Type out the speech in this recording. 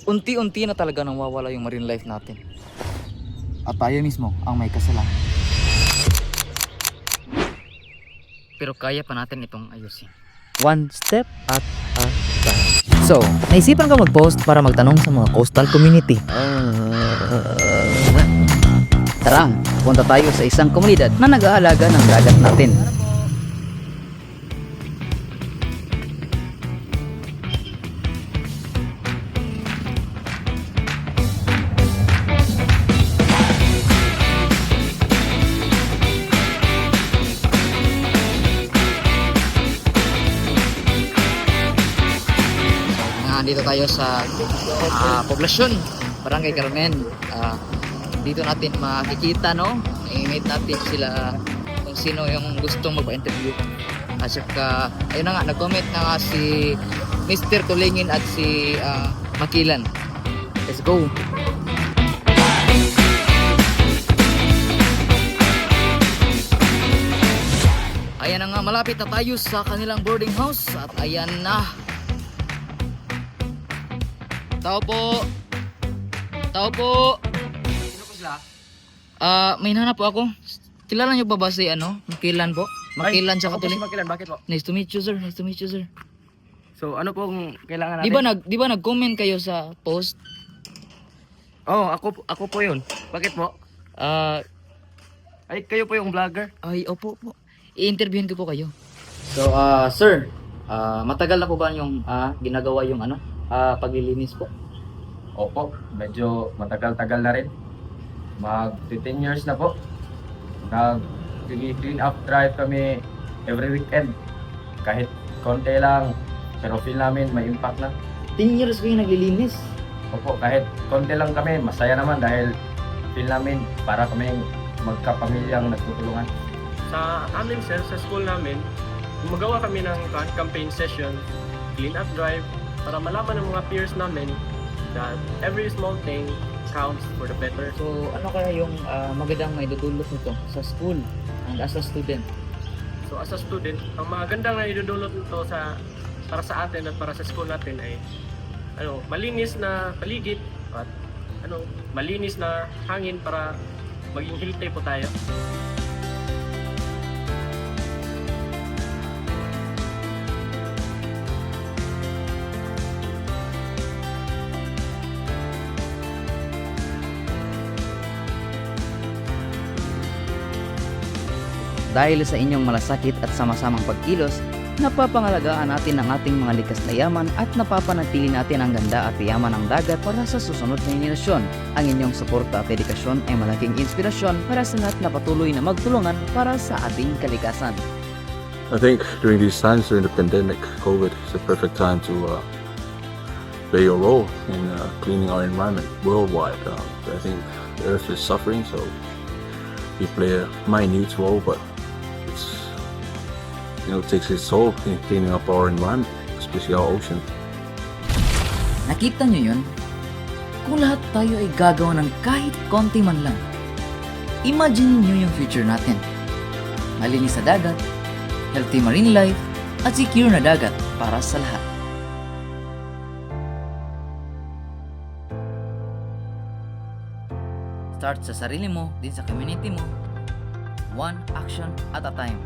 unti-unti na talaga nawawala yung marine life natin. At tayo mismo ang may kasalanan. Pero kaya pa natin itong ayusin. One step at a time. So, naisipan ka mag-post para magtanong sa mga coastal community. Tara, punta tayo sa isang komunidad na nag-aalaga ng dagat natin. Dito tayo sa poblasyon Barangay Carmen. Dito natin makikita, no, i-meet natin sila kung sino yung gustong magpa-interview. At saka ayun na nga, nag-comment na nga si Mr. Tulingin at si Makilan. Let's go. Ayan na nga, malapit na tayo sa kanilang boarding house. At ayan na, tao po. Tao po. Sino po sila? May hinahanap po ako. Kilala niyo ba si Makilan po? Makilan sa Katuling. Makilan, bakit po? Nice to meet you, sir. Nice to meet you, sir. So, ano pong kailangan natin? Di ba nag-comment kayo sa post? Oh, ako po 'yun. Bakit po? Ay, kayo po yung vlogger? Ay, opo po. I-interviewin ko po kayo. So, sir, matagal na po ba yung ginagawa yung paglilinis po? Opo, medyo matagal-tagal na rin. Mag 10 years na po. Nag-clean up drive kami every weekend. Kahit konti lang, pero feel namin may impact na. 10 years ko yung naglilinis. Opo, kahit konti lang kami, masaya naman dahil feel namin para kami magkapamilyang nagtutulungan. Sa amin sir, sa school namin, gumagawa kami ng campaign session, clean up drive, para malaman ng mga peers namin that every small thing counts for the better. So, ano kaya yung magandang may dudulot nito sa school and as a student? So as a student, ang magandang na idudulot nito para sa atin at para sa school natin ay malinis na paligid at malinis na hangin para maging healthy po tayo. Dahil sa inyong malasakit at sama-samang pagkilos, napapangalagaan natin ang ating mga likas na yaman at napapanatili natin ang ganda at yaman ng dagat para sa susunod na henerasyon. Ang inyong suporta at dedikasyon ay malaking inspirasyon para sa lahat na patuloy na magtulungan para sa ating kalikasan. I think during these times, during the pandemic, COVID, is a perfect time to play a role in cleaning our environment worldwide. I think the Earth is suffering, so we play a minute role, but it takes its toll in cleaning up our environment, especially our ocean. Nakita nyo yun? Kung lahat tayo ay gagawa ng kahit konti man lang, imagine nyo yung future natin. Malinis na dagat, healthy marine life, at secure na dagat para sa lahat. Start sa sarili mo, din sa community mo. One action at a time.